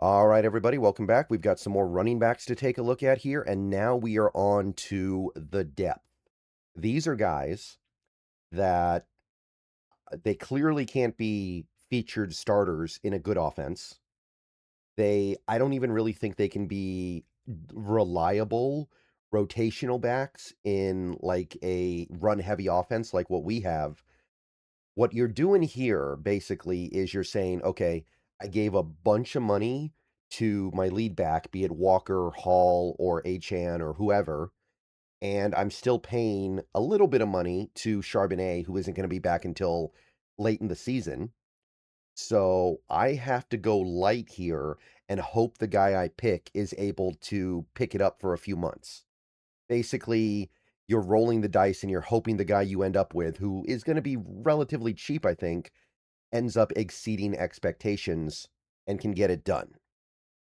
All right, everybody, welcome back. We've got some more running backs to take a look at here, and now we are on to the depth. These are guys that they clearly can't be featured starters in a good offense. I don't even really think they can be reliable rotational backs in like a run heavy offense like what we have. What you're doing here basically is you're saying, okay, I gave a bunch of money to my lead back, be it Walker, Hall, or Achan, or whoever, and I'm still paying a little bit of money to Charbonnet, who isn't going to be back until late in the season. So I have to go light here and hope the guy I pick is able to pick it up for a few months. Basically, you're rolling the dice and you're hoping the guy you end up with, who is going to be relatively cheap, I think, ends up exceeding expectations and can get it done.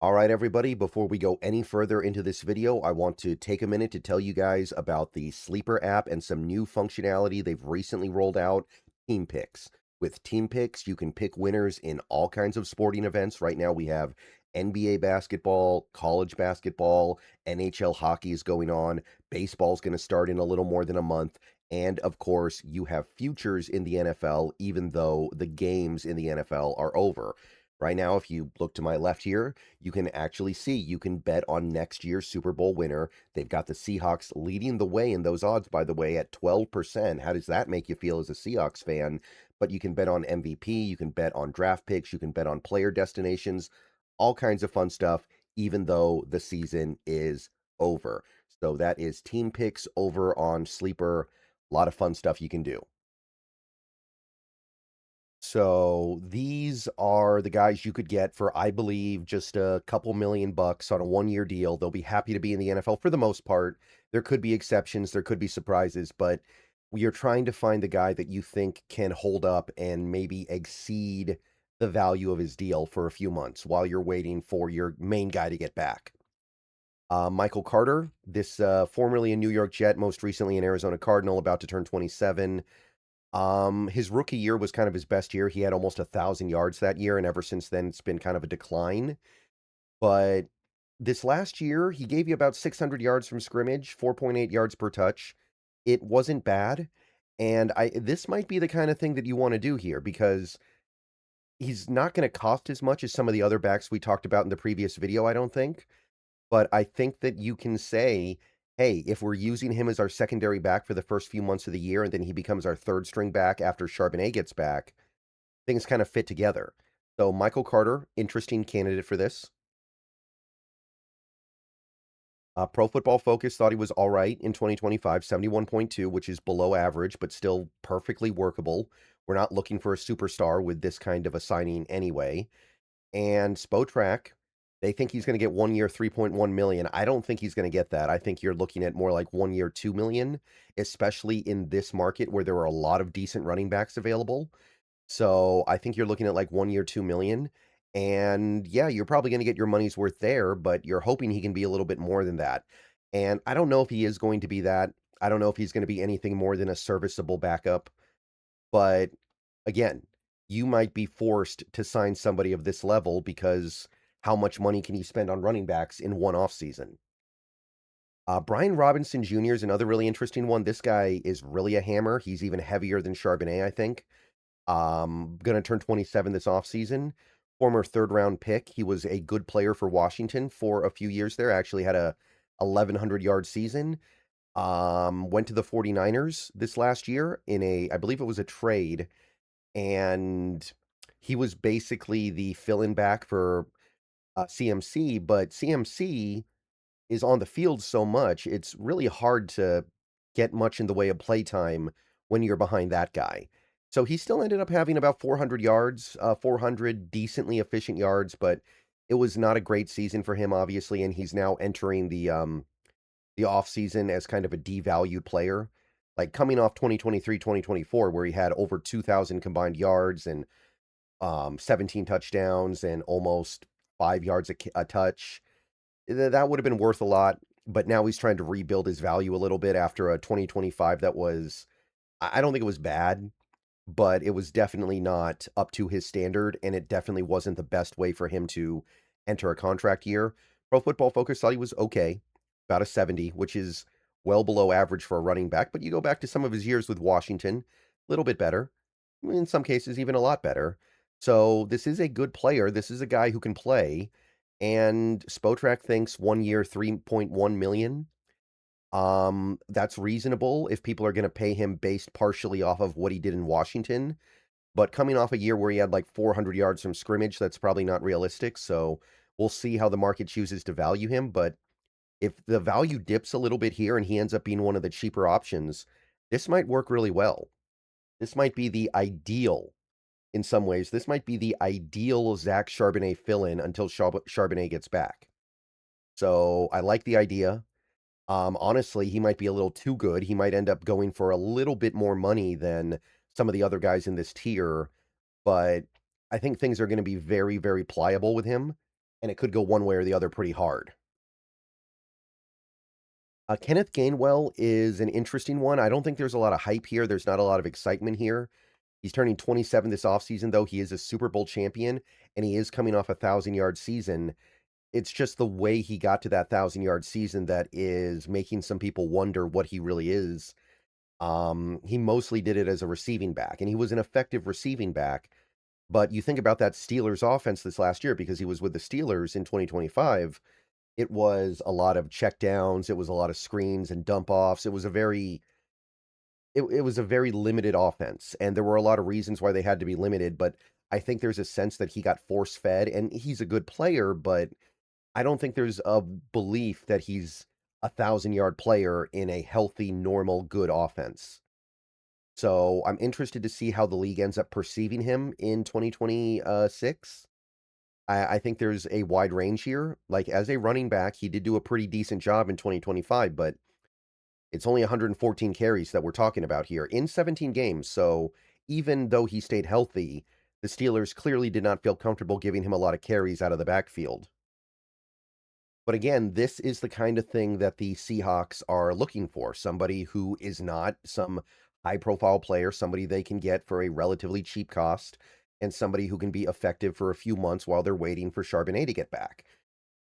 All right, everybody, before we go any further into this video, I want to take a minute to tell you guys about the Sleeper app and some new functionality they've recently rolled out, Team Picks. With Team Picks, you can pick winners in all kinds of sporting events. Right now, we have NBA basketball, college basketball, NHL hockey is going on, baseball's going to start in a little more than a month, and of course, you have futures in the NFL, even though the games in the NFL are over. Right now, if you look to my left here, you can actually see you can bet on next year's Super Bowl winner. They've got the Seahawks leading the way in those odds, by the way, at 12%. How does that make you feel as a Seahawks fan? But you can bet on MVP, you can bet on draft picks, you can bet on player destinations, all kinds of fun stuff, even though the season is over. So that is Team Picks over on Sleeper. A lot of fun stuff you can do. So these are the guys you could get for, I believe, just a couple $1 million on a 1-year deal. They'll be happy to be in the NFL for the most part. There could be exceptions, there could be surprises, but we are trying to find the guy that you think can hold up and maybe exceed the value of his deal for a few months while you're waiting for your main guy to get back. Michael Carter, this formerly a New York Jet, most recently an Arizona Cardinal, about to turn 27. His rookie year was kind of his best year. He had almost 1,000 yards that year, and ever since then, it's been kind of a decline. But this last year, he gave you about 600 yards from scrimmage, 4.8 yards per touch. It wasn't bad, and this might be the kind of thing that you want to do here because he's not going to cost as much as some of the other backs we talked about in the previous video, I don't think. But I think that you can say, hey, if we're using him as our secondary back for the first few months of the year, and then he becomes our third string back after Charbonnet gets back, things kind of fit together. So Michael Carter, interesting candidate for this. Pro Football Focus thought he was all right in 2025, 71.2, which is below average, but still perfectly workable. We're not looking for a superstar with this kind of a signing anyway. And Spotrac, they think he's going to get 1 year, 3.1 million. I don't think he's going to get that. I think you're looking at more like 1 year, 2 million, especially in this market where there are a lot of decent running backs available. So I think you're looking at like 1 year, 2 million. And yeah, you're probably going to get your money's worth there, but you're hoping he can be a little bit more than that. And I don't know if he is going to be that. I don't know if he's going to be anything more than a serviceable backup. But again, you might be forced to sign somebody of this level because how much money can you spend on running backs in one offseason? Brian Robinson Jr. is another really interesting one. This guy is really a hammer. He's even heavier than Charbonnet, I think. Gonna turn 27 this offseason. Former third round pick. He was a good player for Washington for a few years there. Actually had a 1,100-yard season. Went to the 49ers this last year in I believe it was a trade, and he was basically the fill-in back for CMC, but CMC is on the field so much, it's really hard to get much in the way of playtime when you're behind that guy. So he still ended up having about 400 yards, 400 decently efficient yards, but it was not a great season for him, obviously, and he's now entering the offseason as kind of a devalued player. Like coming off 2023, 2024, where he had over 2,000 combined yards and 17 touchdowns and almost 5 yards a touch. That would have been worth a lot, but now he's trying to rebuild his value a little bit after a 2025 that was, I don't think it was bad, but it was definitely not up to his standard, and it definitely wasn't the best way for him to enter a contract year. Pro Football Focus thought he was okay, about a 70, which is well below average for a running back. But you go back to some of his years with Washington, a little bit better. In some cases, even a lot better. So this is a good player. This is a guy who can play. And Spotrac thinks 1 year, 3.1 million. That's reasonable if people are going to pay him based partially off of what he did in Washington. But coming off a year where he had like 400 yards from scrimmage, that's probably not realistic. So we'll see how the market chooses to value him. But if the value dips a little bit here and he ends up being one of the cheaper options, this might work really well. This might be the ideal, in some ways, this might be the ideal Zach Charbonnet fill-in until Charbonnet gets back. So I like the idea. Honestly, he might be a little too good. He might end up going for a little bit more money than some of the other guys in this tier, but I think things are going to be very, very pliable with him, and it could go one way or the other pretty hard. Kenneth Gainwell is an interesting one. I don't think there's a lot of hype here. There's not a lot of excitement here. He's turning 27 this offseason, though. He is a Super Bowl champion, and he is coming off a 1,000-yard season. It's just the way he got to that 1,000-yard season that is making some people wonder what he really is. He mostly did it as a receiving back, and he was an effective receiving back. But you think about that Steelers offense this last year, because he was with the Steelers in 2025, it was a lot of check downs, it was a lot of screens and dump offs. It was a very limited offense, and there were a lot of reasons why they had to be limited, but I think there's a sense that he got force fed, and he's a good player, but I don't think there's a belief that he's a 1,000-yard player in a healthy, normal, good offense. So I'm interested to see how the league ends up perceiving him in 2026. I think there's a wide range here. Like, as a running back, he did do a pretty decent job in 2025, but it's only 114 carries that we're talking about here in 17 games. So even though he stayed healthy, the Steelers clearly did not feel comfortable giving him a lot of carries out of the backfield. But again, this is the kind of thing that the Seahawks are looking for. Somebody who is not some high-profile player, somebody they can get for a relatively cheap cost, and somebody who can be effective for a few months while they're waiting for Charbonnet to get back.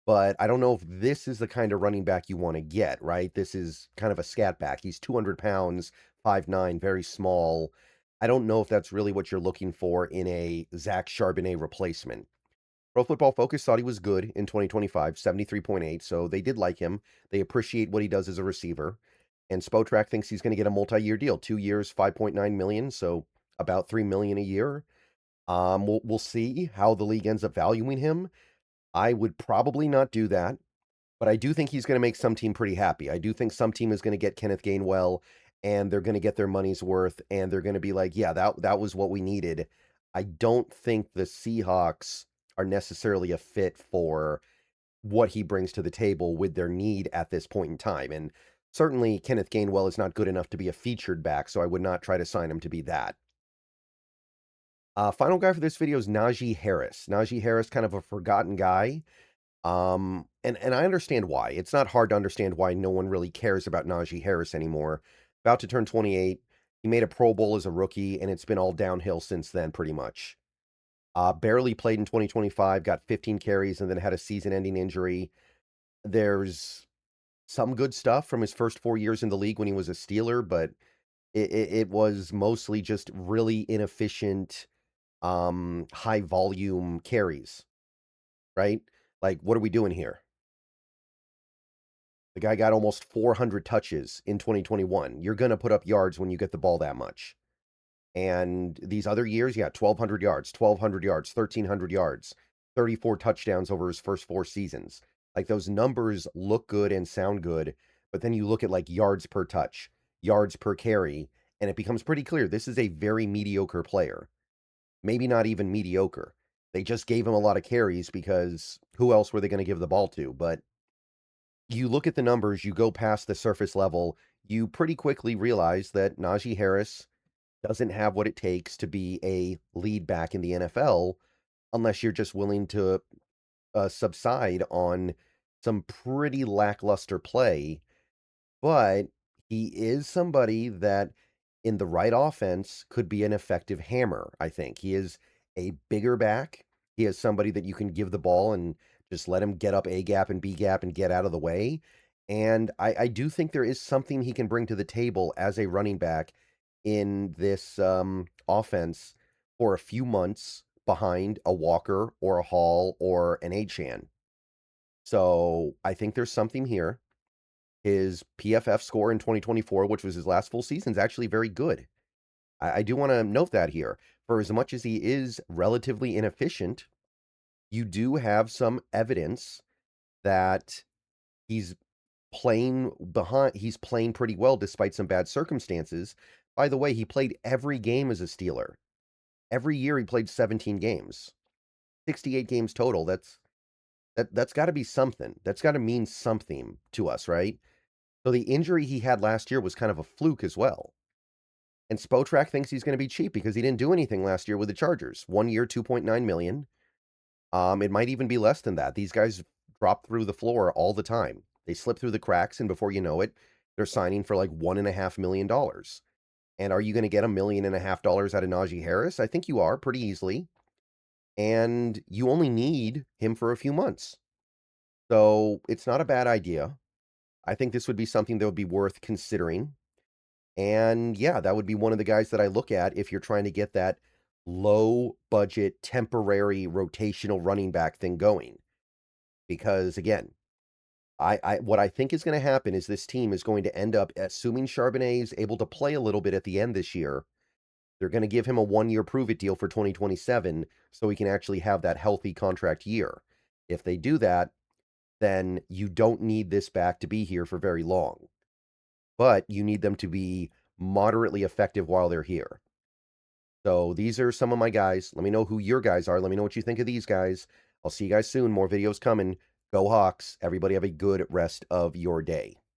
But I don't know if this is the kind of running back you want to get, right? This is kind of a scat back. He's 200 pounds, 5'9", very small. I don't know if that's really what you're looking for in a Zach Charbonnet replacement. Pro Football Focus thought he was good in 2025, 73.8, so they did like him. They appreciate what he does as a receiver. And Spotrac thinks he's going to get a multi-year deal, 2 years, 5.9 million, so about 3 million a year. We'll see how the league ends up valuing him. I would probably not do that, but I do think he's going to make some team pretty happy. I do think some team is going to get Kenneth Gainwell, and they're going to get their money's worth, and they're going to be like, yeah, that was what we needed. I don't think the Seahawks are necessarily a fit for what he brings to the table with their need at this point in time. And certainly Kenneth Gainwell is not good enough to be a featured back, so I would not try to sign him to be that. Final guy for this video is Najee Harris. Najee Harris, kind of a forgotten guy. And I understand why. It's not hard to understand why no one really cares about Najee Harris anymore. About to turn 28. He made a Pro Bowl as a rookie, and it's been all downhill since then, pretty much. Barely played in 2025, got 15 carries, and then had a season-ending injury. There's some good stuff from his first 4 years in the league when he was a Steeler, but it was mostly just really inefficient, high volume carries, right? Like, what are we doing here? The guy got almost 400 touches in 2021. You're going to put up yards when you get the ball that much. And these other years, yeah, 1,200 yards, 1,200 yards, 1,300 yards, 34 touchdowns over his first 4 seasons. Like, those numbers look good and sound good, but then you look at like yards per touch, yards per carry, and it becomes pretty clear this is a very mediocre player. Maybe not even mediocre. They just gave him a lot of carries because who else were they going to give the ball to? But you look at the numbers, you go past the surface level, you pretty quickly realize that Najee Harris doesn't have what it takes to be a lead back in the NFL unless you're just willing to subside on some pretty lackluster play. But he is somebody that, in the right offense, could be an effective hammer, I think. He is a bigger back. He is somebody that you can give the ball and Just let him get up A gap and B gap and get out of the way. And I do think there is something he can bring to the table as a running back in this offense for a few months behind a Walker or a Hall or an Achan. So I think there's something here. His PFF score in 2024, which was his last full season, is actually very good. I do want to note that here. For as much as he is relatively inefficient, you do have some evidence that he's he's playing pretty well despite some bad circumstances. By the way, he played every game as a Steeler. Every year he played 17 games. 68 games total. That's got to be something. That's got to mean something to us, right? So the injury he had last year was kind of a fluke as well. And Spotrac thinks he's going to be cheap because he didn't do anything last year with the Chargers. 1 year, 2.9 million. It might even be less than that. These guys drop through the floor all the time. They slip through the cracks, and before you know it, they're signing for like $1.5 million. And are you going to get $1.5 million out of Najee Harris? I think you are pretty easily. And you only need him for a few months. So it's not a bad idea. I think this would be something that would be worth considering. And yeah, that would be one of the guys that I look at if you're trying to get that low budget, temporary, rotational running back thing going. Because again, what I think is going to happen is this team is going to end up, assuming Charbonnet is able to play a little bit at the end this year, they're going to give him a 1-year prove-it deal for 2027 so he can actually have that healthy contract year. If they do that, then you don't need this back to be here for very long. But you need them to be moderately effective while they're here. So these are some of my guys. Let me know who your guys are. Let me know what you think of these guys. I'll see you guys soon. More videos coming. Go Hawks. Everybody have a good rest of your day.